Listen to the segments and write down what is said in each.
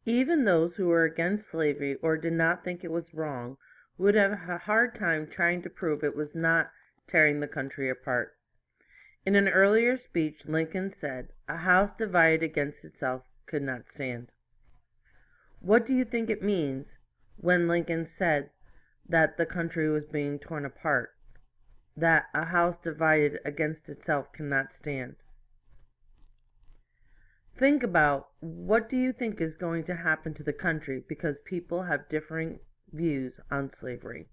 Even those who were against slavery or did not think it was wrong would have a hard time trying to prove it was not tearing the country apart. In an earlier speech, Lincoln said, "A house divided against itself could not stand." What do you think it means when Lincoln said that the country was being torn apart? That a house divided against itself cannot stand? Think about what do you think is going to happen to the country because people have differing views on slavery.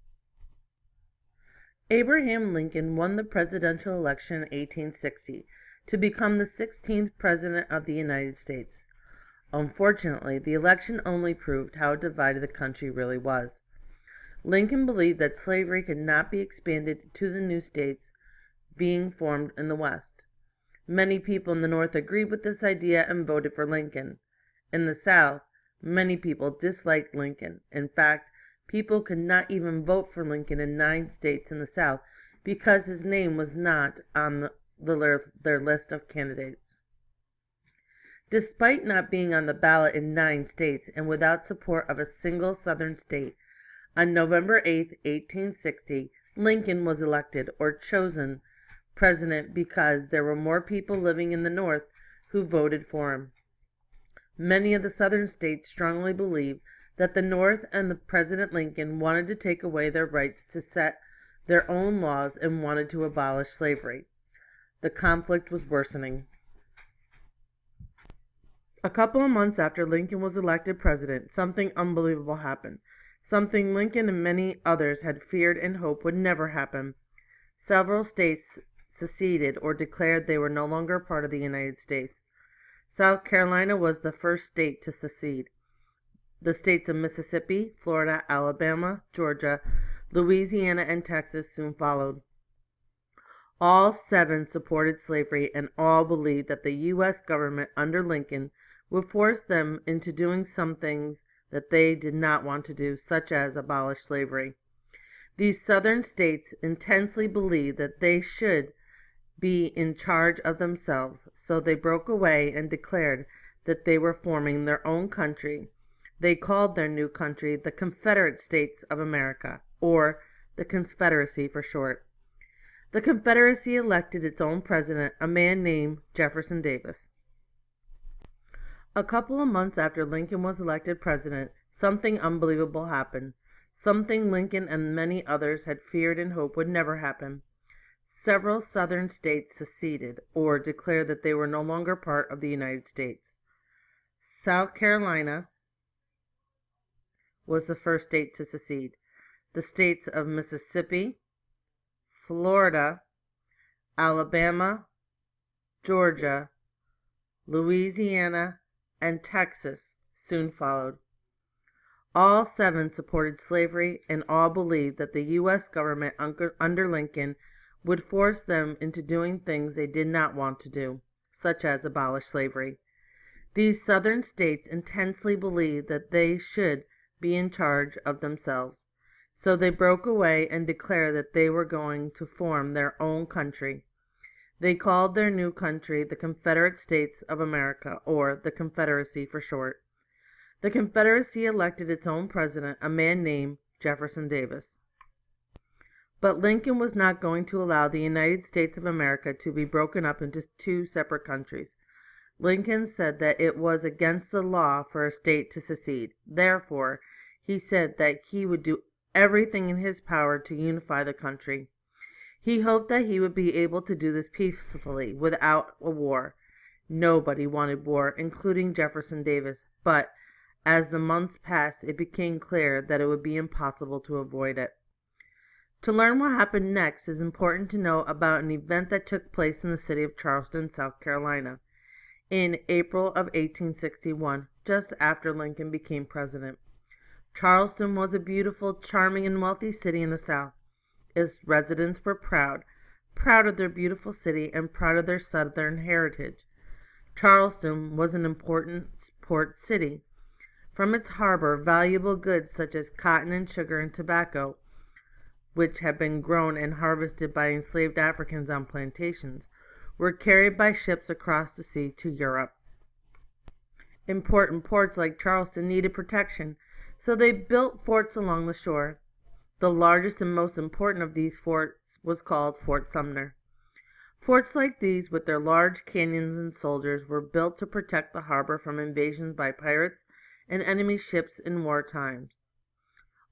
Abraham Lincoln won the presidential election in 1860 to become the 16th President of the United States. Unfortunately, the election only proved how divided the country really was. Lincoln believed that slavery could not be expanded to the new states being formed in the West. Many people in the North agreed with this idea and voted for Lincoln. In the South, many people disliked Lincoln. In fact, people could not even vote for Lincoln in 9 states in the South because his name was not on their list of candidates. Despite not being on the ballot in 9 states and without support of a single Southern state, on November 8, 1860, Lincoln was elected or chosen president because there were more people living in the North who voted for him. Many of the Southern states strongly believed that the North and the President Lincoln wanted to take away their rights to set their own laws and wanted to abolish slavery. The conflict was worsening. A couple of months after Lincoln was elected president, something unbelievable happened. Something Lincoln and many others had feared and hoped would never happen. Several states seceded or declared they were no longer part of the United States. South Carolina was the first state to secede. The states of Mississippi, Florida, Alabama, Georgia, Louisiana, and Texas soon followed. All 7 supported slavery and all believed that the U.S. government under Lincoln would force them into doing some things that they did not want to do, such as abolish slavery. These southern states intensely believed that they should be in charge of themselves, so they broke away and declared that they were forming their own country. They called their new country the Confederate States of America, or the Confederacy for short. The Confederacy elected its own president, a man named Jefferson Davis. A couple of months after Lincoln was elected president, something unbelievable happened. Something Lincoln and many others had feared and hoped would never happen. Several southern states seceded or declared that they were no longer part of the United States. South Carolina was the first state to secede. The states of Mississippi, Florida, Alabama, Georgia, Louisiana, and Texas soon followed. All 7 supported slavery and all believed that the U.S. government under Lincoln would force them into doing things they did not want to do, such as abolish slavery. These southern states intensely believed that they should be in charge of themselves, so they broke away and declared that they were going to form their own country. They called their new country the Confederate States of America, or the Confederacy for short. The Confederacy elected its own president, a man named Jefferson Davis. But Lincoln was not going to allow the United States of America to be broken up into 2 separate countries. Lincoln said that it was against the law for a state to secede. Therefore, he said that he would do everything in his power to unify the country. He hoped that he would be able to do this peacefully, without a war. Nobody wanted war, including Jefferson Davis, but as the months passed, it became clear that it would be impossible to avoid it. To learn what happened next, it is important to know about an event that took place in the city of Charleston, South Carolina, in April of 1861, just after Lincoln became president. Charleston was a beautiful, charming, and wealthy city in the South. Its residents were proud of their beautiful city and proud of their Southern heritage. Charleston was an important port city. From its harbor, valuable goods such as cotton and sugar and tobacco, which had been grown and harvested by enslaved Africans on plantations, were carried by ships across the sea to Europe. Important ports like Charleston needed protection, so they built forts along the shore. The largest and most important of these forts was called Fort Sumner. Forts like these, with their large canyons and soldiers, were built to protect the harbor from invasions by pirates and enemy ships in war times.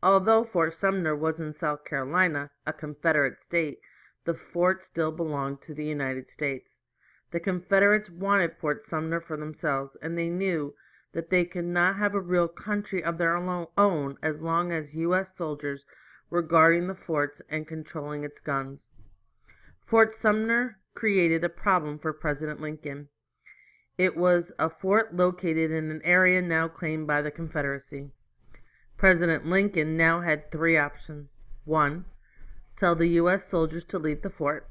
Although Fort Sumner was in South Carolina, a Confederate state, the fort still belonged to the United States. The Confederates wanted Fort Sumner for themselves, and they knew that they could not have a real country of their own as long as U.S. soldiers were guarding the forts and controlling its guns. Fort Sumner created a problem for President Lincoln. It was a fort located in an area now claimed by the Confederacy. President Lincoln now had three options. 1. Tell the U.S. soldiers to leave the fort.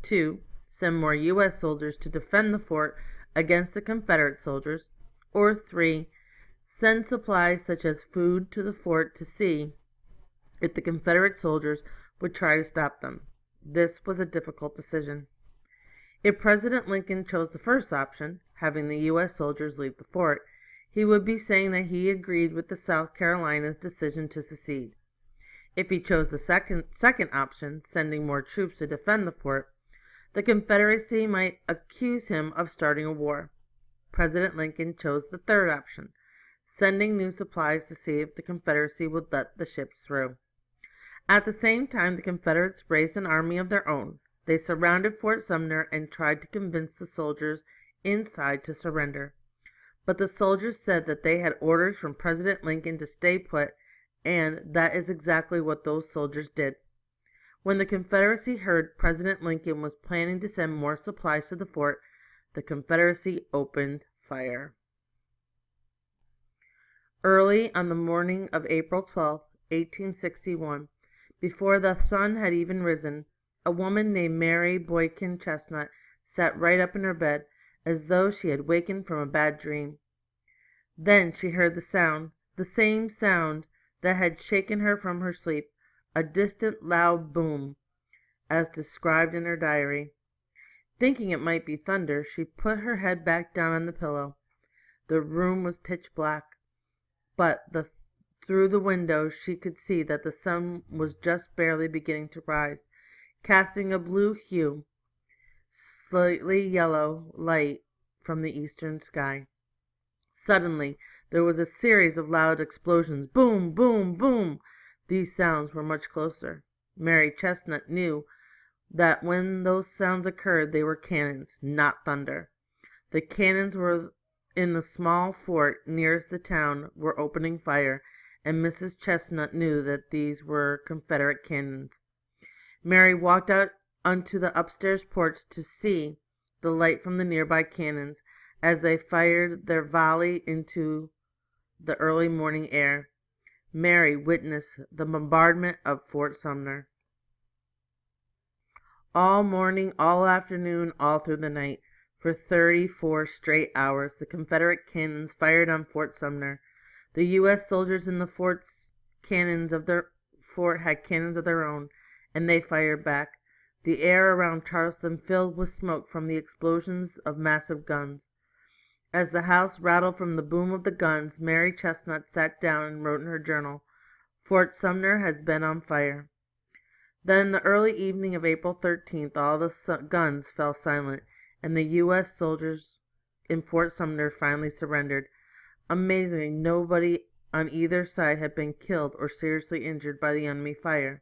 2. Send more U.S. soldiers to defend the fort against the Confederate soldiers. Or 3. Send supplies such as food to the fort to see if the Confederate soldiers would try to stop them. This was a difficult decision. If President Lincoln chose the first option, having the U.S. soldiers leave the fort, he would be saying that he agreed with the South Carolina's decision to secede. If he chose the second option, sending more troops to defend the fort, the Confederacy might accuse him of starting a war. President Lincoln chose the third option, sending new supplies to see if the Confederacy would let the ships through. At the same time, the Confederates raised an army of their own. They surrounded Fort Sumner and tried to convince the soldiers inside to surrender. But the soldiers said that they had orders from President Lincoln to stay put, and that is exactly what those soldiers did. When the Confederacy heard President Lincoln was planning to send more supplies to the fort, the Confederacy opened fire. Early on the morning of April 12, 1861, before the sun had even risen, a woman named Mary Boykin Chestnut sat right up in her bed, as though she had wakened from a bad dream. Then she heard the same sound that had shaken her from her sleep, a distant loud boom, as described in her diary. Thinking it might be thunder, she put her head back down on the pillow. The room was pitch black, but through the window she could see that the sun was just barely beginning to rise, casting a blue hue, slightly yellow light from the eastern sky. Suddenly there was a series of loud explosions. Boom, boom, boom! These sounds were much closer. Mary Chestnut knew that when those sounds occurred they were cannons, not thunder. The cannons were in the small fort nearest the town were opening fire, and Mrs. Chestnut knew that these were Confederate cannons. Mary walked out onto the upstairs porch to see the light from the nearby cannons as they fired their volley into the early morning air. Mary witnessed the bombardment of Fort Sumner. All morning, all afternoon, all through the night, for 34 straight hours, the Confederate cannons fired on Fort Sumner. The U.S. soldiers in the fort had cannons of their own, and they fired back. The air around Charleston filled with smoke from the explosions of massive guns. As the house rattled from the boom of the guns, Mary Chestnut sat down and wrote in her journal, "Fort Sumner has been on fire." Then, the early evening of April 13th, all the guns fell silent, and the U.S. soldiers in Fort Sumner finally surrendered. Amazingly, nobody on either side had been killed or seriously injured by the enemy fire.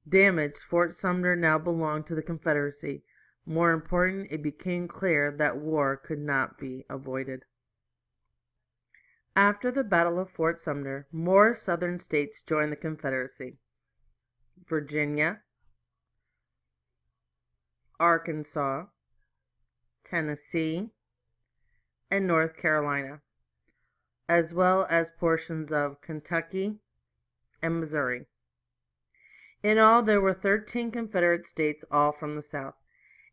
Damaged, Fort Sumner now belonged to the Confederacy. More important, it became clear that war could not be avoided. After the Battle of Fort Sumner, more Southern states joined the Confederacy. Virginia, Arkansas, Tennessee, and North Carolina, as well as portions of Kentucky and Missouri. In all, there were 13 Confederate states, all from the South.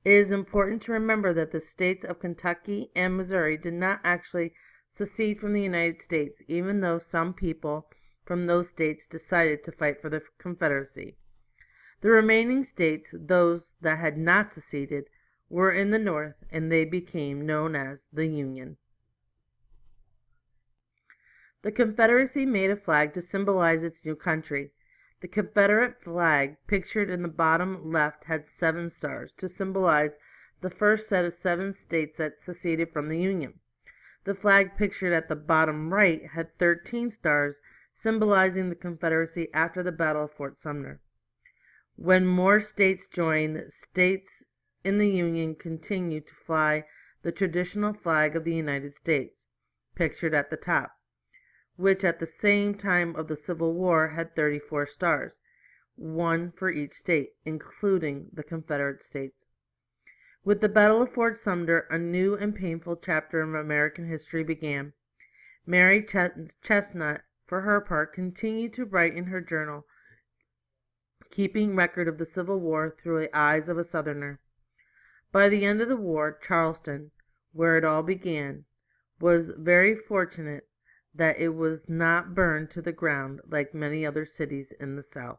It is important to remember that the states of Kentucky and Missouri did not actually secede from the United States, even though some people from those states decided to fight for the Confederacy. The remaining states, those that had not seceded, were in the North, and they became known as the Union. The Confederacy made a flag to symbolize its new country. The Confederate flag, pictured in the bottom left, had 7 stars, to symbolize the first set of 7 states that seceded from the Union. The flag pictured at the bottom right had 13 stars, symbolizing the Confederacy after the Battle of Fort Sumter. When more states joined, states in the Union continued to fly the traditional flag of the United States, pictured at the top, which at the same time of the Civil War had 34 stars, 1 for each state, including the Confederate States. With the Battle of Fort Sumter, a new and painful chapter of American history began. Mary Chesnut, for her part, continued to write in her journal, keeping record of the Civil War through the eyes of a Southerner. By the end of the war, Charleston, where it all began, was very fortunate that it was not burned to the ground like many other cities in the South.